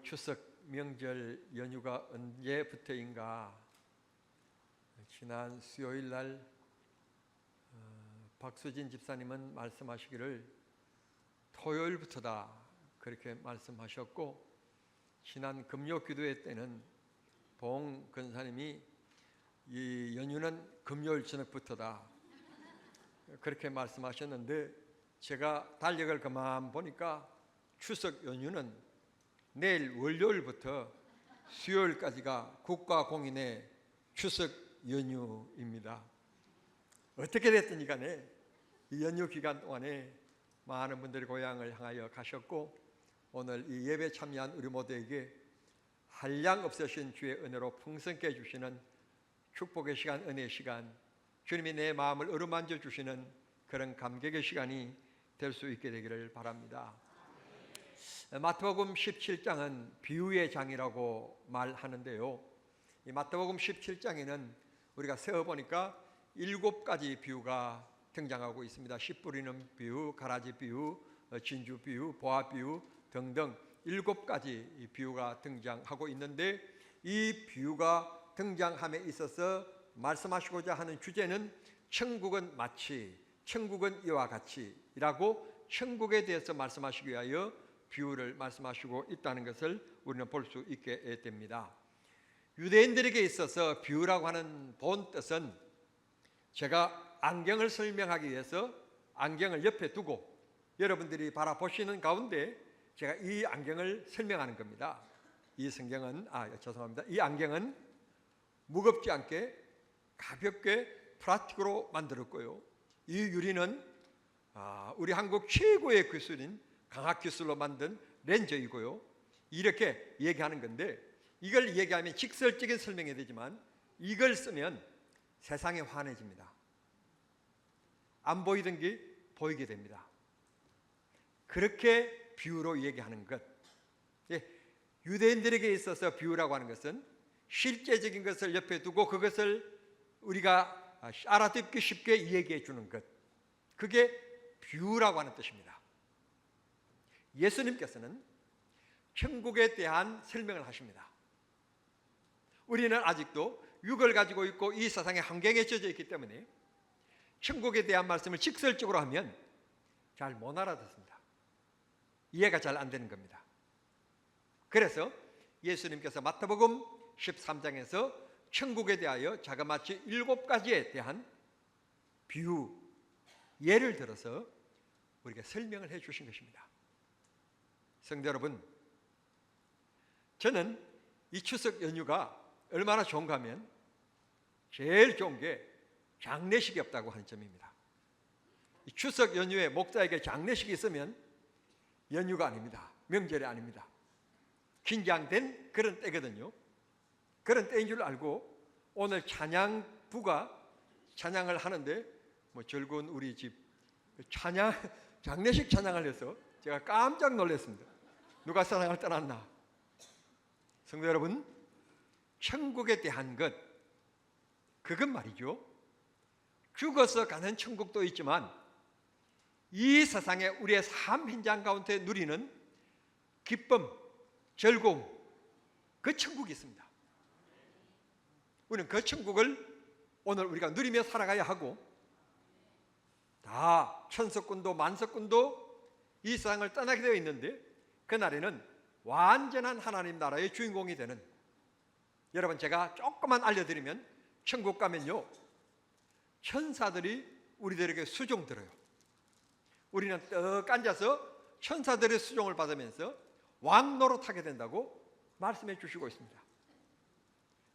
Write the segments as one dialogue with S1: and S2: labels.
S1: 추석 명절 연휴가 언제부터인가? 지난 수요일 날 박수진 집사님은 말씀하시기를 토요일부터다 그렇게 말씀하셨고, 지난 금요 기도회 때는 봉 권사님이 이 연휴는 금요일 저녁부터다 그렇게 말씀하셨는데, 제가 달력을 그만 보니까 추석 연휴는 내일 월요일부터 수요일까지가 국가공인의 추석 연휴입니다. 어떻게 됐든지 간에 이 연휴 기간 동안에 많은 분들이 고향을 향하여 가셨고, 오늘 이 예배 참여한 우리 모두에게 한량 없으신 주의 은혜로 풍성케 해주시는 축복의 시간, 은혜의 시간, 주님이 내 마음을 어루만져 주시는 그런 감격의 시간이 될 수 있게 되기를 바랍니다. 마태복음 17장은 비유의 장이라고 말하는데요, 이 마태복음 17장에는 우리가 세어보니까 7가지 비유가 등장하고 있습니다. 씨 뿌리는 비유, 가라지 비유, 진주 비유, 보아 비유 등등 7가지 비유가 등장하고 있는데, 이 비유가 등장함에 있어서 말씀하시고자 하는 주제는 천국은 마치, 천국은 이와 같이라고 천국에 대해서 말씀하시기 위하여 비유를 말씀하시고 있다는 것을 우리는 볼 수 있게 됩니다. 유대인들에게 있어서 비유라고 하는 본 뜻은, 제가 안경을 설명하기 위해서 안경을 옆에 두고 여러분들이 바라보시는 가운데 제가 이 안경을 설명하는 겁니다. 이 성경은 이 안경은 무겁지 않게 가볍게 플라스틱으로 만들었고요, 이 유리는 우리 한국 최고의 기술인 강학기술로 만든 렌즈이고요, 이렇게 얘기하는 건데, 이걸 얘기하면 직설적인 설명이 되지만 이걸 쓰면 세상에 환해집니다. 안 보이던 게 보이게 됩니다. 그렇게 비유로 얘기하는 것. 유대인들에게 있어서 비유라고 하는 것은 실제적인 것을 옆에 두고 그것을 우리가 알아듣기 쉽게 얘기해 주는 것, 그게 비유라고 하는 뜻입니다. 예수님께서는 천국에 대한 설명을 하십니다. 우리는 아직도 육을 가지고 있고 이 세상의 환경에 젖어 있기 때문에 천국에 대한 말씀을 직설적으로 하면 잘 못 알아듣습니다. 이해가 잘 안 되는 겁니다. 그래서 예수님께서 마태복음 13장에서 천국에 대하여 자그마치 7가지에 대한 비유, 예를 들어서 우리에게 설명을 해 주신 것입니다. 성도 여러분, 저는 이 추석 연휴가 얼마나 좋은가 하면 제일 좋은 게 장례식이 없다고 하는 점입니다. 이 추석 연휴에 목사에게 장례식이 있으면 연휴가 아닙니다. 명절이 아닙니다. 긴장된 그런 때거든요. 그런 때인 줄 알고 오늘 찬양부가 찬양을 하는데 즐거운 우리 집 장례식 찬양을 해서 제가 깜짝 놀랐습니다. 누가 세상을 떠났나? 성도 여러분, 천국에 대한 것, 그건 말이죠, 죽어서 가는 천국도 있지만 이 세상에 우리의 삶 현장 가운데 누리는 기쁨, 즐거움, 그 천국이 있습니다. 우리는 그 천국을 오늘 우리가 누리며 살아가야 하고, 다 천석군도 만석군도 이 세상을 떠나게 되어 있는데, 그날에는 완전한 하나님 나라의 주인공이 되는, 여러분 제가 조금만 알려드리면, 천국 가면요 천사들이 우리들에게 수종 들어요. 우리는 떡 앉아서 천사들의 수종을 받으면서 왕 노릇하게 된다고 말씀해 주시고 있습니다.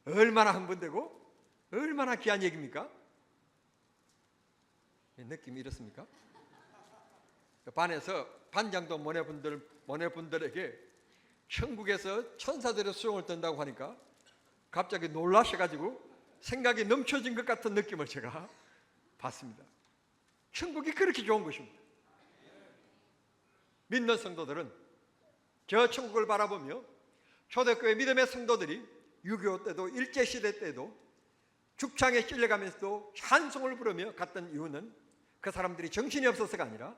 S1: 얼마나 흥분되고 얼마나 귀한 얘기입니까? 느낌이 이렇습니까? 반에서 반장도 모네분들에게 천국에서 천사들의 수종을 든다고 하니까 갑자기 놀라셔가지고 생각이 넘쳐진 것 같은 느낌을 제가 받습니다. 천국이 그렇게 좋은 것입니다. 믿는 성도들은 저 천국을 바라보며, 초대교회 믿음의 성도들이 6.25 때도 일제시대 때도 죽창에 찔려가면서도 찬송을 부르며 갔던 이유는 그 사람들이 정신이 없어서가 아니라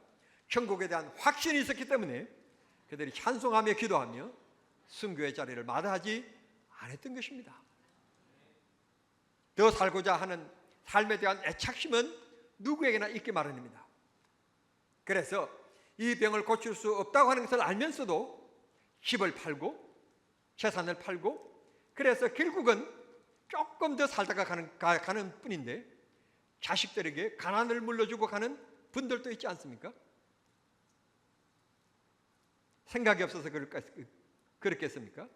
S1: 천국에 대한 확신이 있었기 때문에 그들이 찬송하며 기도하며 순교의 자리를 마다하지 않았던 것입니다. 더 살고자 하는 삶에 대한 애착심은 누구에게나 있기 마련입니다. 그래서 이 병을 고칠 수 없다고 하는 것을 알면서도 집을 팔고 재산을 팔고, 그래서 결국은 조금 더 살다가 가는 뿐인데 자식들에게 가난을 물려주고 가는 분들도 있지 않습니까? 생각이 없어서 그렇겠습니까?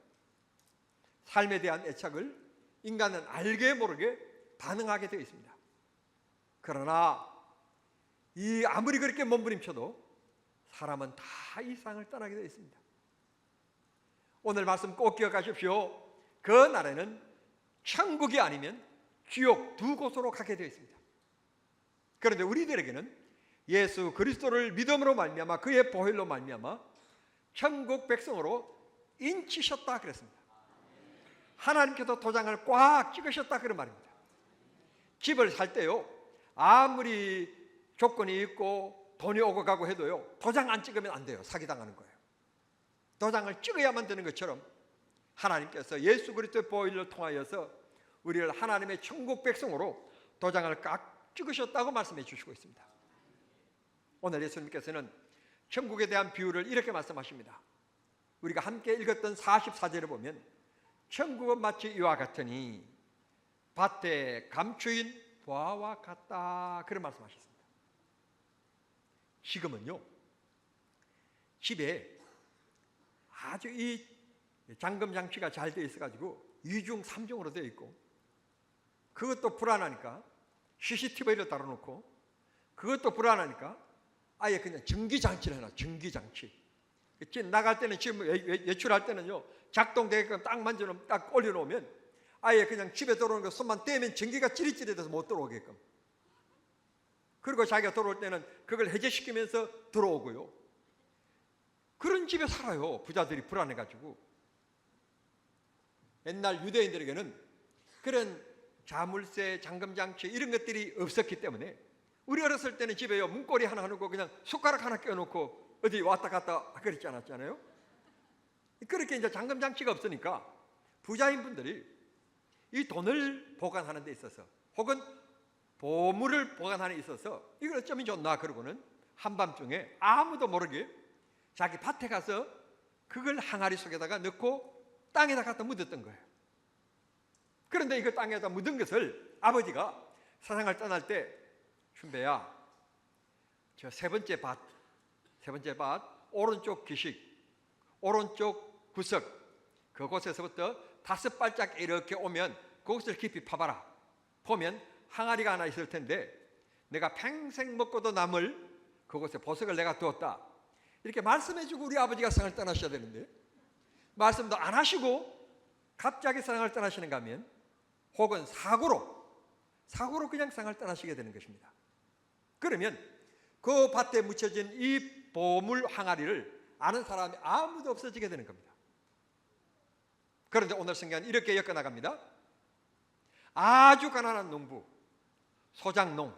S1: 삶에 대한 애착을 인간은 알게 모르게 반응하게 되어 있습니다. 그러나 아무리 그렇게 몸부림쳐도 사람은 다 이 세상을 떠나게 되어 있습니다. 오늘 말씀 꼭 기억하십시오. 그 날에는 천국이 아니면 지옥 두 곳으로 가게 되어 있습니다. 그런데 우리들에게는 예수 그리스도를 믿음으로 말미암아 그의 보혈로 말미암아 천국 백성으로 인치셨다 그랬습니다. 하나님께서 도장을 꽉 찍으셨다 그런 말입니다. 집을 살 때요, 아무리 조건이 있고 돈이 오고 가고 해도요, 도장 안 찍으면 안 돼요. 사기당하는 거예요. 도장을 찍어야만 되는 것처럼 하나님께서 예수 그리스도의 보혈을 통하여서 우리를 하나님의 천국 백성으로 도장을 꽉 찍으셨다고 말씀해 주시고 있습니다. 오늘 예수님께서는 천국에 대한 비유를 이렇게 말씀하십니다. 우리가 함께 읽었던 44절을 보면 천국은 마치 이와 같으니 밭에 감추인 보화와 같다 그런 말씀하셨습니다. 지금은요, 집에 아주 이 잠금 장치가 잘 되어 있어가지고 2중 3중으로 되어 있고, 그것도 불안하니까 CCTV를 달아놓고, 그것도 불안하니까 아예 그냥 전기장치를 해놔. 전기장치. 나갈 때는 지금 외출할 때는요, 작동되게끔 딱 만져놓으면, 딱 올려놓으면 아예 그냥 집에 들어오는 거 손만 떼면 전기가 찌릿찌릿해서 못 들어오게끔. 그리고 자기가 들어올 때는 그걸 해제시키면서 들어오고요. 그런 집에 살아요. 부자들이 불안해가지고. 옛날 유대인들에게는 그런 자물쇠, 잠금장치 이런 것들이 없었기 때문에 우리 어렸을 때는 집에요, 문고리 하나 해놓고 그냥 숟가락 하나 껴놓고 어디 왔다 갔다 그랬지 않았잖아요. 그렇게 이제 잠금장치가 없으니까 부자인 분들이 이 돈을 보관하는 데 있어서 혹은 보물을 보관하는 데 있어서 이걸 어쩌면 좋나 그러고는 한밤중에 아무도 모르게 자기 밭에 가서 그걸 항아리 속에다가 넣고 땅에다 갖다 묻었던 거예요. 그런데 이거 땅에다 묻은 것을 아버지가 세상을 떠날 때, 춘배야, 저 세 번째 밭 오른쪽 기식, 오른쪽 구석, 그곳에서부터 5발짝 이렇게 오면 그곳을 깊이 파봐라. 보면 항아리가 하나 있을 텐데 내가 평생 먹고도 남을 그곳에 보석을 내가 두었다. 이렇게 말씀해주고 우리 아버지가 세상을 떠나셔야 되는데 말씀도 안 하시고 갑자기 세상을 떠나시는가 하면, 혹은 사고로 그냥 세상을 떠나시게 되는 것입니다. 그러면 그 밭에 묻혀진 이 보물 항아리를 아는 사람이 아무도 없어지게 되는 겁니다. 그런데 오늘 성경은 이렇게 엮어나갑니다. 아주 가난한 농부, 소작농,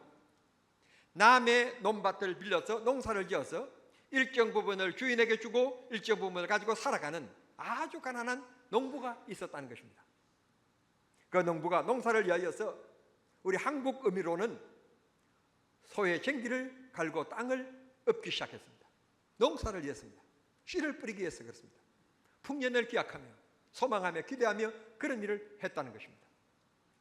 S1: 남의 논밭을 빌려서 농사를 지어서 일정 부분을 주인에게 주고 일정 부분을 가지고 살아가는 아주 가난한 농부가 있었다는 것입니다. 그 농부가 농사를 위하여서 우리 한국 의미로는 소의 쟁기를 갈고 땅을 엎기 시작했습니다. 농사를 위해서입니다. 씨를 뿌리기 위해서 그렇습니다. 풍년을 기약하며 소망하며 기대하며 그런 일을 했다는 것입니다.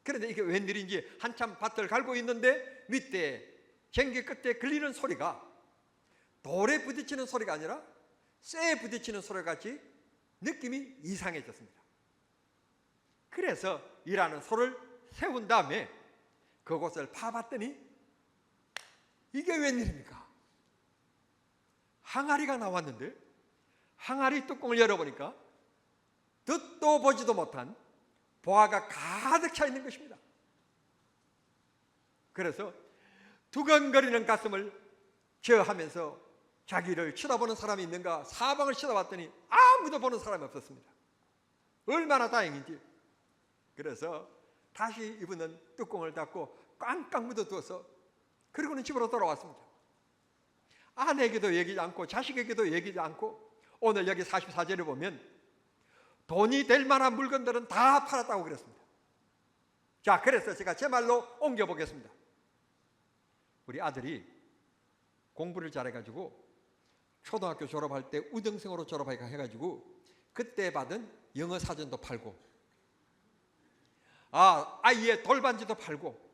S1: 그런데 이게 웬일인지 한참 밭을 갈고 있는데 밑에 쟁기 끝에 걸리는 소리가 돌에 부딪히는 소리가 아니라 쇠에 부딪히는 소리 같이 느낌이 이상해졌습니다. 그래서 일하는 소를 세운 다음에 그곳을 파봤더니 이게 웬일입니까? 항아리가 나왔는데 항아리 뚜껑을 열어보니까 듣도 보지도 못한 보화가 가득 차 있는 것입니다. 그래서 두근거리는 가슴을 제어하면서 자기를 쳐다보는 사람이 있는가 사방을 쳐다봤더니 아무도 보는 사람이 없었습니다. 얼마나 다행인지. 그래서 다시 이분은 뚜껑을 닫고 꽝꽝 묻어두어서 그리고는 집으로 돌아왔습니다. 아내에게도 얘기하지 않고 자식에게도 얘기하지 않고 오늘 여기 44절을 보면 돈이 될 만한 물건들은 다 팔았다고 그랬습니다. 자, 그래서 제가 제 말로 옮겨보겠습니다. 우리 아들이 공부를 잘해가지고 초등학교 졸업할 때 우등생으로 졸업해가지고 그때 받은 영어 사전도 팔고, 아이의 돌반지도 팔고,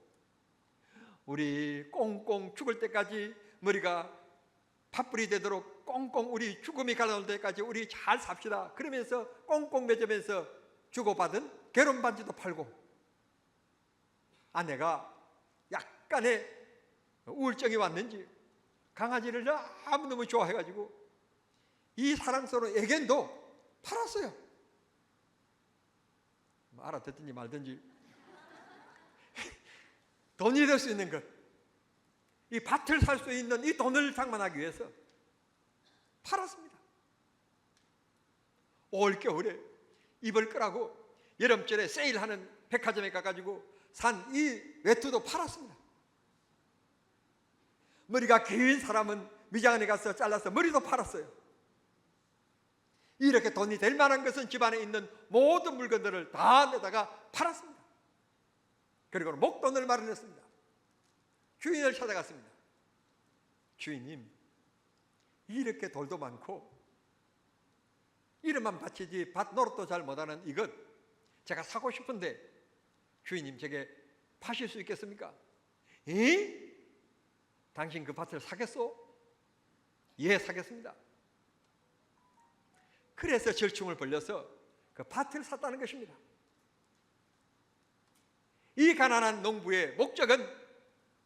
S1: 우리 꽁꽁 죽을 때까지 머리가 팥불이 되도록 꽁꽁 우리 죽음이 가려올 때까지 우리 잘 삽시다 그러면서 꽁꽁 맺으면서 주고받은 결혼반지도 팔고, 아내가 약간의 우울증이 왔는지 강아지를 너무너무 좋아해가지고 이 사랑스러운 애견도 팔았어요. 알아듣든지 말든지 돈이 될 수 있는 것, 이 밭을 살 수 있는 이 돈을 장만하기 위해서 팔았습니다. 올 겨울에 입을 끄라고 여름철에 세일하는 백화점에 가가지고 산 이 외투도 팔았습니다. 머리가 긴 사람은 미장원에 가서 잘라서 머리도 팔았어요. 이렇게 돈이 될 만한 것은 집안에 있는 모든 물건들을 다 내다가 팔았습니다. 그리고 목돈을 마련했습니다. 주인을 찾아갔습니다. 주인님, 이렇게 돌도 많고 이름만 바치지 밭 노릇도 잘 못하는 이것 제가 사고 싶은데 주인님 제게 파실 수 있겠습니까? 당신 그 밭을 사겠소? 예, 사겠습니다. 그래서 절충을 벌려서 그 밭을 샀다는 것입니다. 이 가난한 농부의 목적은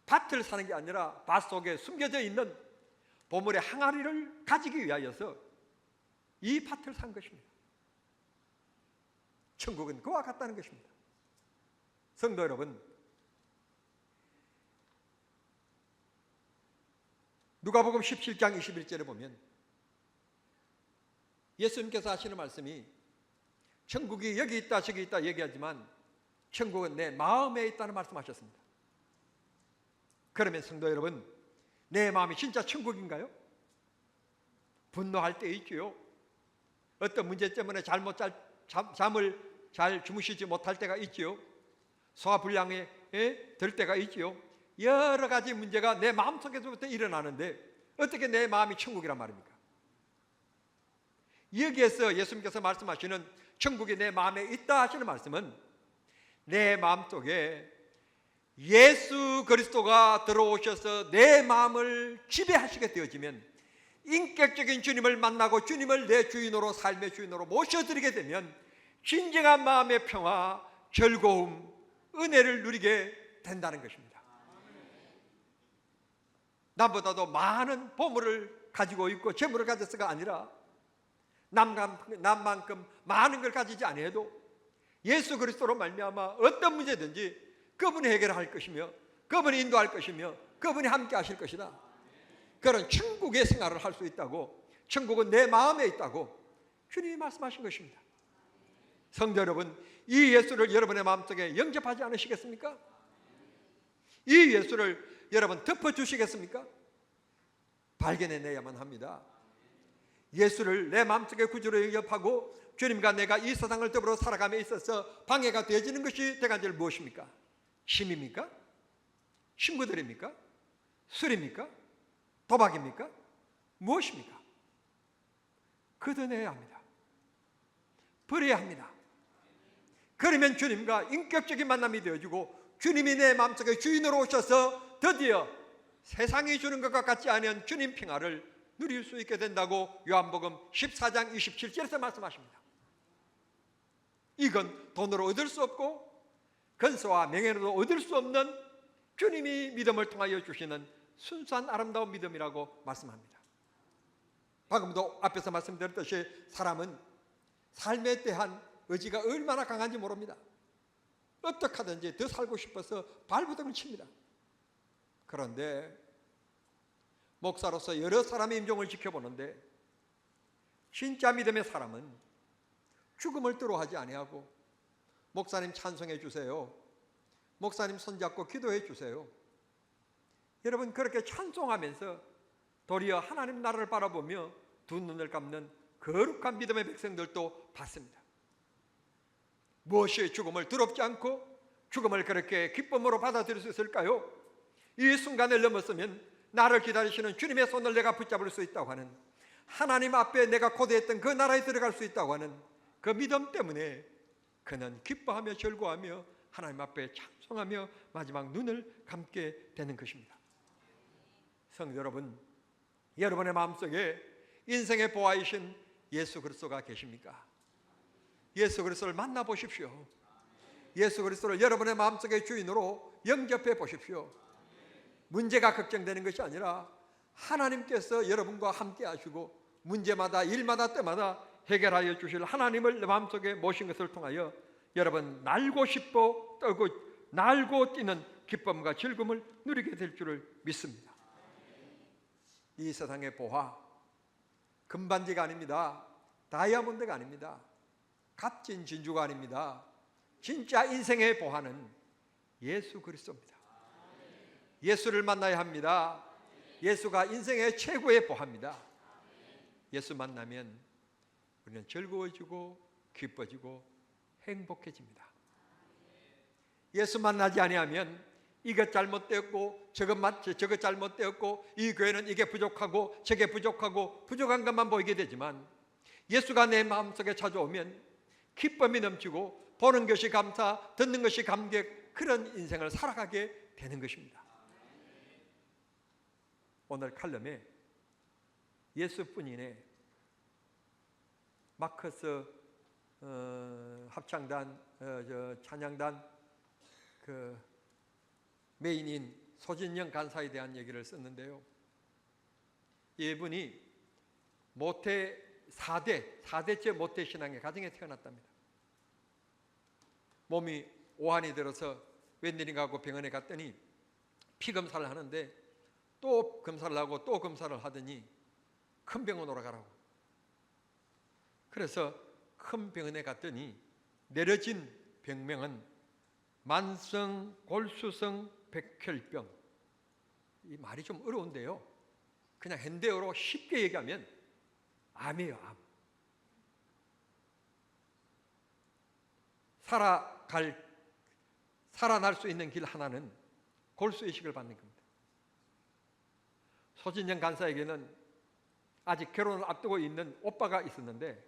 S1: 밭을 사는 게 아니라 밭 속에 숨겨져 있는 보물의 항아리를 가지기 위하여서 이 밭을 산 것입니다. 천국은 그와 같다는 것입니다. 성도 여러분, 누가복음 17장 21절에 보면 예수님께서 하시는 말씀이 천국이 여기 있다 저기 있다 얘기하지만 천국은 내 마음에 있다는 말씀하셨습니다. 그러면 성도 여러분, 내 마음이 진짜 천국인가요? 분노할 때 있지요. 어떤 문제 때문에 잠을 잘 주무시지 못할 때가 있지요. 소화불량에 들 때가 있지요. 여러 가지 문제가 내 마음속에서부터 일어나는데 어떻게 내 마음이 천국이란 말입니까? 여기에서 예수님께서 말씀하시는 천국이 내 마음에 있다 하시는 말씀은 내 마음속에 예수 그리스도가 들어오셔서 내 마음을 지배하시게 되어지면, 인격적인 주님을 만나고 주님을 내 주인으로, 삶의 주인으로 모셔드리게 되면 진정한 마음의 평화, 즐거움, 은혜를 누리게 된다는 것입니다. 남보다도 많은 보물을 가지고 있고 재물을 가졌어가 아니라 남만큼 많은 걸 가지지 아니해도 예수 그리스도로 말미암아 어떤 문제든지 그분이 해결할 것이며 그분이 인도할 것이며 그분이 함께 하실 것이다. 그런 천국의 생활을 할 수 있다고, 천국은 내 마음에 있다고 주님이 말씀하신 것입니다. 성도 여러분, 이 예수를 여러분의 마음속에 영접하지 않으시겠습니까? 이 예수를 여러분 덮어주시겠습니까? 발견해내야만 합니다. 예수를 내 마음속에 구주로 영접하고 주님과 내가 이 세상을 더불어 살아감에 있어서 방해가 되어지는 것이 대간절 무엇입니까? 힘입니까? 친구들입니까? 술입니까? 도박입니까? 무엇입니까? 걷어내야 합니다. 버려야 합니다. 그러면 주님과 인격적인 만남이 되어지고 주님이 내 마음속에 주인으로 오셔서 드디어 세상이 주는 것과 같지 않은 주님 평화를 누릴 수 있게 된다고 요한복음 14장 27절에서 말씀하십니다. 이건 돈으로 얻을 수 없고 건소와 명예로도 얻을 수 없는 주님이 믿음을 통하여 주시는 순수한 아름다운 믿음이라고 말씀합니다. 방금도 앞에서 말씀드렸듯이 사람은 삶에 대한 의지가 얼마나 강한지 모릅니다. 어떻게 하든지 더 살고 싶어서 발버둥을 칩니다. 그런데 목사로서 여러 사람의 임종을 지켜보는데 진짜 믿음의 사람은 죽음을 두려워하지 아니하고 목사님 찬송해 주세요, 목사님 손잡고 기도해 주세요, 여러분 그렇게 찬송하면서 도리어 하나님 나라를 바라보며 두 눈을 감는 거룩한 믿음의 백성들도 봤습니다. 무엇이 죽음을 두렵지 않고 죽음을 그렇게 기쁨으로 받아들일 수 있을까요? 이 순간을 넘었으면 나를 기다리시는 주님의 손을 내가 붙잡을 수 있다고 하는, 하나님 앞에 내가 고대했던 그 나라에 들어갈 수 있다고 하는 그 믿음 때문에 그는 기뻐하며 즐거워하며 하나님 앞에 찬송하며 마지막 눈을 감게 되는 것입니다. 성도 여러분, 여러분의 마음속에 인생의 보아이신 예수 그리스도가 계십니까? 예수 그리스도를 만나보십시오. 예수 그리스도를 여러분의 마음속의 주인으로 영접해 보십시오. 문제가 걱정되는 것이 아니라 하나님께서 여러분과 함께 하시고 문제마다 일마다 때마다 해결하여 주실 하나님을 마음속에 모신 것을 통하여 여러분 날고 싶어 떨고 날고 뛰는 기쁨과 즐거움을 누리게 될 줄을 믿습니다. 이 세상의 보화, 금반지가 아닙니다. 다이아몬드가 아닙니다. 값진 진주가 아닙니다. 진짜 인생의 보화는 예수 그리스도입니다. 예수를 만나야 합니다. 예수가 인생의 최고의 보화입니다. 예수 만나면 우리는 즐거워지고 기뻐지고 행복해집니다. 예수 만나지 아니하면 이것 잘못되었고 저것 잘못되었고 이 교회는 이게 부족하고 저게 부족하고 부족한 것만 보이게 되지만 예수가 내 마음속에 찾아오면 기쁨이 넘치고 보는 것이 감사, 듣는 것이 감격, 그런 인생을 살아가게 되는 것입니다. 오늘 칼럼에 예수뿐이네 마커스 합창단 찬양단 그 메인인 소진영 간사에 대한 얘기를 썼는데요. 이분이 모태 4대째 모태 신앙의 가정에 태어났답니다. 몸이 오한이 들어서 웬일인가 하고 병원에 갔더니 피 검사를 하는데 또 검사를 하고 또 검사를 하더니 큰 병원으로 가라고. 그래서 큰 병원에 갔더니 내려진 병명은 만성 골수성 백혈병. 이 말이 좀 어려운데요. 그냥 현대어로 쉽게 얘기하면 암이에요, 암. 살아날 수 있는 길 하나는 골수이식을 받는 겁니다. 소진영 간사에게는 아직 결혼을 앞두고 있는 오빠가 있었는데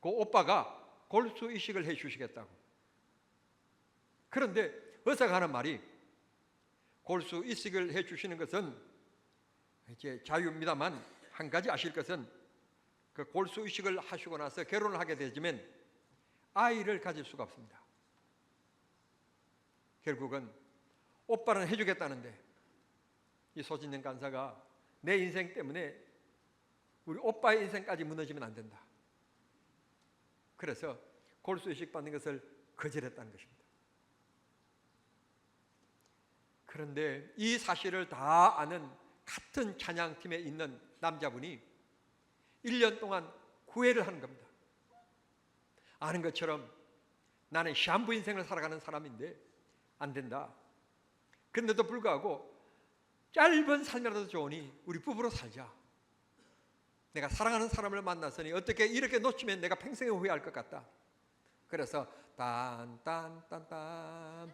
S1: 그 오빠가 골수이식을 해 주시겠다고. 그런데 의사가 하는 말이 골수이식을 해 주시는 것은 이제 자유입니다만 한 가지 아실 것은 그 골수이식을 하시고 나서 결혼을 하게 되면 아이를 가질 수가 없습니다. 결국은 오빠는 해주겠다는데 이 소진영 간사가 내 인생 때문에 우리 오빠의 인생까지 무너지면 안 된다. 그래서 골수이식 받는 것을 거절했다는 것입니다. 그런데 이 사실을 다 아는 같은 찬양팀에 있는 남자분이 1년 동안 구애를 하는 겁니다. 아는 것처럼 나는 시한부 인생을 살아가는 사람인데 안 된다. 그런데도 불구하고 짧은 삶이라도 좋으니 우리 부부로 살자. 내가 사랑하는 사람을 만났으니 어떻게 이렇게 놓치면 내가 평생에 후회할 것 같다. 그래서 딴딴딴딴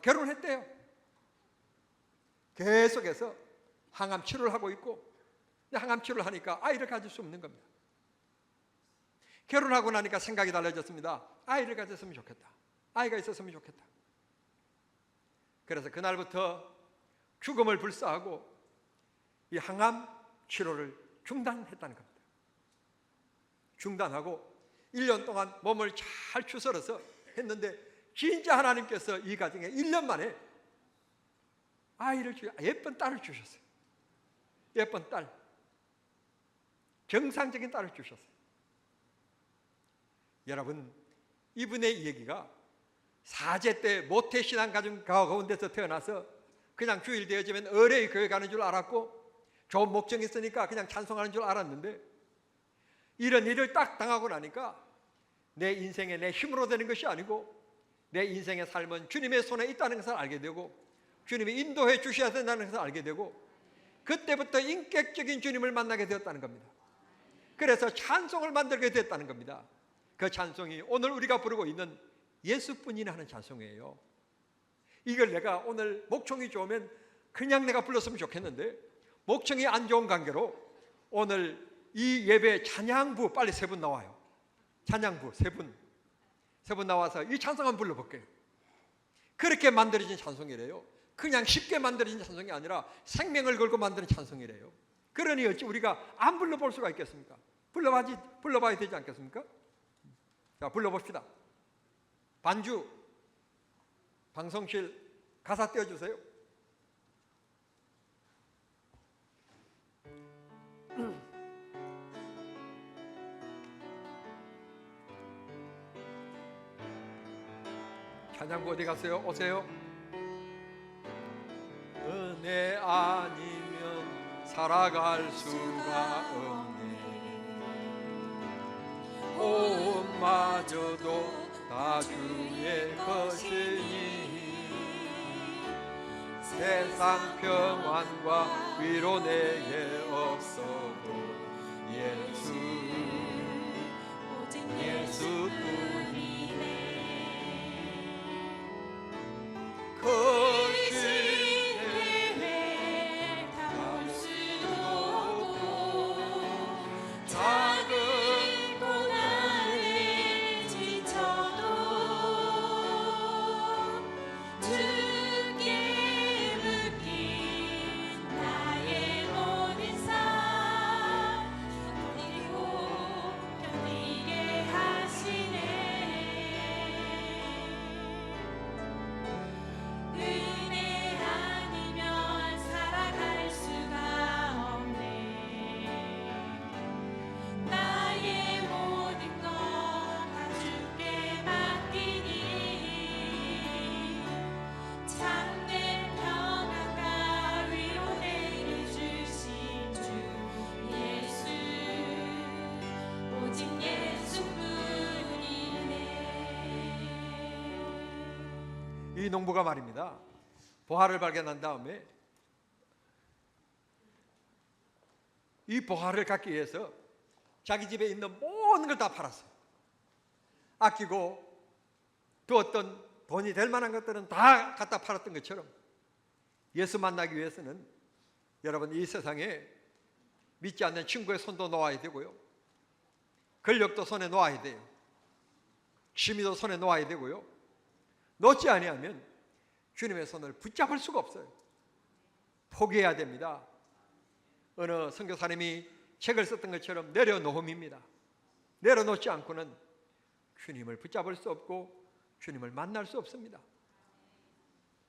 S1: 결혼했대요. 계속해서 항암 치료를 하고 있고 항암 치료를 하니까 아이를 가질 수 없는 겁니다. 결혼하고 나니까 생각이 달라졌습니다. 아이를 가졌으면 좋겠다. 아이가 있었으면 좋겠다. 그래서 그날부터 죽음을 불사하고 이 항암 치료를 중단했다는 겁니다. 중단하고 1년 동안 몸을 잘 추스러서 했는데 진짜 하나님께서 이 가정에 1년 만에 아이를 예쁜 딸을 주셨어요. 예쁜 딸, 정상적인 딸을 주셨어요. 여러분, 이분의 얘기가 4제 때 모태신앙 가정 가운데서 태어나서 그냥 주일 되어지면 의뢰의 교회 가는 줄 알았고 좋은 목적이 있으니까 그냥 찬송하는 줄 알았는데 이런 일을 딱 당하고 나니까 내 인생에 내 힘으로 되는 것이 아니고 내 인생의 삶은 주님의 손에 있다는 것을 알게 되고 주님이 인도해 주셔야 된다는 것을 알게 되고 그때부터 인격적인 주님을 만나게 되었다는 겁니다. 그래서 찬송을 만들게 됐다는 겁니다. 그 찬송이 오늘 우리가 부르고 있는 예수뿐이나 하는 찬송이에요. 이걸 내가 오늘 목청이 좋으면 그냥 내가 불렀으면 좋겠는데 목청이 안 좋은 관계로 오늘 이 예배 찬양부 빨리 세 분 나와요. 찬양부 세 분 나와서 이 찬송 한번 불러볼게요. 그렇게 만들어진 찬송이래요. 그냥 쉽게 만들어진 찬송이 아니라 생명을 걸고 만드는 찬송이래요. 그러니 어찌 우리가 안 불러볼 수가 있겠습니까? 불러봐야 되지 않겠습니까? 자, 불러봅시다. 반주 방송실 가사 띄워주세요. 찬양부 어디 갔어요? 오세요. 은혜 아니면 살아갈 수가 없네. 온마저도 다 주의 것이니 세상 평안과 위로 내게 없어도 예수 오직 예수뿐이네. 이 농부가 말입니다. 보화를 발견한 다음에 이 보화를 갖기 위해서 자기 집에 있는 모든 걸 다 팔았어요. 아끼고 두었던 돈이 될 만한 것들은 다 갖다 팔았던 것처럼 예수 만나기 위해서는 여러분 이 세상에 믿지 않는 친구의 손도 놓아야 되고요, 권력도 손에 놓아야 돼요, 취미도 손에 놓아야 되고요. 놓지 아니하면 주님의 손을 붙잡을 수가 없어요. 포기해야 됩니다. 어느 선교사님이 책을 썼던 것처럼 내려놓음입니다. 내려놓지 않고는 주님을 붙잡을 수 없고 주님을 만날 수 없습니다.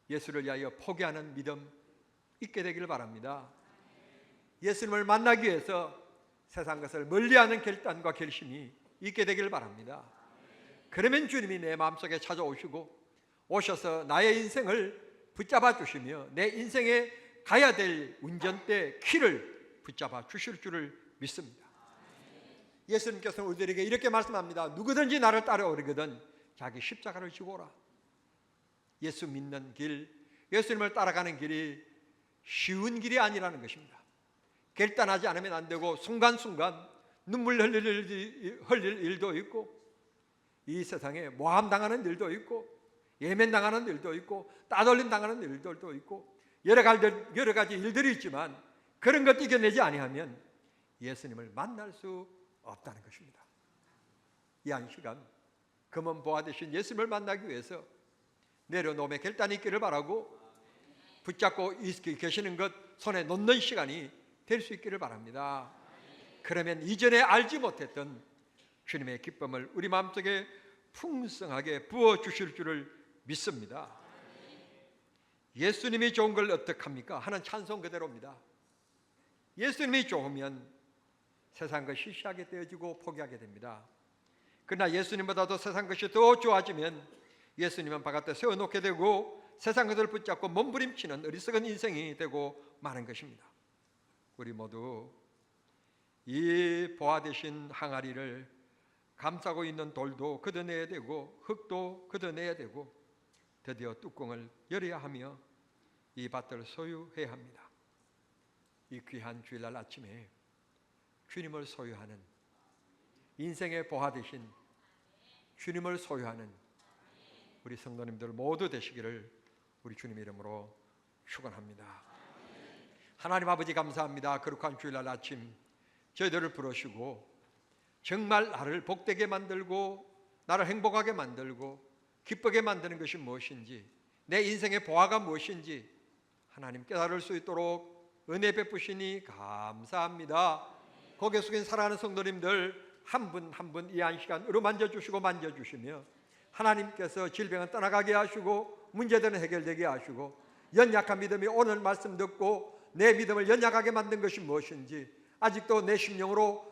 S1: 예수를 위하여 포기하는 믿음 있게 되기를 바랍니다. 예수님을 만나기 위해서 세상 것을 멀리하는 결단과 결심이 있게 되기를 바랍니다. 그러면 주님이 내 마음속에 찾아오시고 오셔서 나의 인생을 붙잡아 주시며 내 인생에 가야 될 운전대 키를 붙잡아 주실 줄을 믿습니다. 예수님께서는 우리들에게 이렇게 말씀합니다. 누구든지 나를 따라오려거든 자기 십자가를 지고 오라. 예수 믿는 길, 예수님을 따라가는 길이 쉬운 길이 아니라는 것입니다. 결단하지 않으면 안 되고 순간순간 눈물 흘릴 일도 있고 이 세상에 모함당하는 일도 있고 예면당하는 일도 있고 따돌림 당하는 일들도 있고 여러 가지 일들이 있지만 그런 것 이겨내지 아니하면 예수님을 만날 수 없다는 것입니다. 이 한 시간 금은 보화 되신 예수님을 만나기 위해서 내려놓음의 결단이 있기를 바라고 붙잡고 계시는 것 손에 놓는 시간이 될 수 있기를 바랍니다. 그러면 이전에 알지 못했던 주님의 기쁨을 우리 마음속에 풍성하게 부어주실 줄을 믿습니다. 예수님이 좋은 걸 어떡합니까? 하는 찬송 그대로입니다. 예수님이 좋으면 세상 것이 시시하게 되어지고 포기하게 됩니다. 그러나 예수님보다도 세상 것이 더 좋아지면 예수님은 바깥에 세워놓게 되고 세상 것을 붙잡고 몸부림치는 어리석은 인생이 되고 마는 것입니다. 우리 모두 이 보화 되신 항아리를 감싸고 있는 돌도 걷어내야 되고 흙도 걷어내야 되고 드디어 뚜껑을 열어야 하며 이 밭을 소유해야 합니다. 이 귀한 주일날 아침에 주님을 소유하는 인생의 보화 되신 주님을 소유하는 우리 성도님들 모두 되시기를 우리 주님 이름으로 축원합니다. 하나님 아버지 감사합니다. 거룩한 주일날 아침 저희들을 부르시고 정말 나를 복되게 만들고 나를 행복하게 만들고 기쁘게 만드는 것이 무엇인지, 내 인생의 보화가 무엇인지 하나님 깨달을 수 있도록 은혜 베푸시니 감사합니다. 고개 숙인 사랑하는 성도님들 한 분 한 분 이 한 시간 어루만져주시고 만져주시며 하나님께서 질병은 떠나가게 하시고 문제들은 해결되게 하시고 연약한 믿음이 오늘 말씀 듣고 내 믿음을 연약하게 만든 것이 무엇인지, 아직도 내 심령으로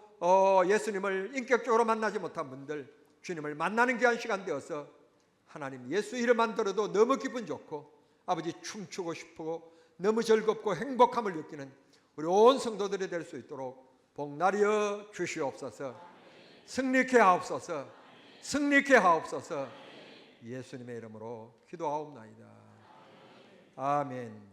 S1: 예수님을 인격적으로 만나지 못한 분들 주님을 만나는 귀한 시간 되어서 하나님 예수 이름만 들어도 너무 기분 좋고 아버지 춤추고 싶고 너무 즐겁고 행복함을 느끼는 우리 온 성도들이 될 수 있도록 복나리여 주시옵소서. 승리케 하옵소서. 승리케 하옵소서. 예수님의 이름으로 기도하옵나이다. 아멘.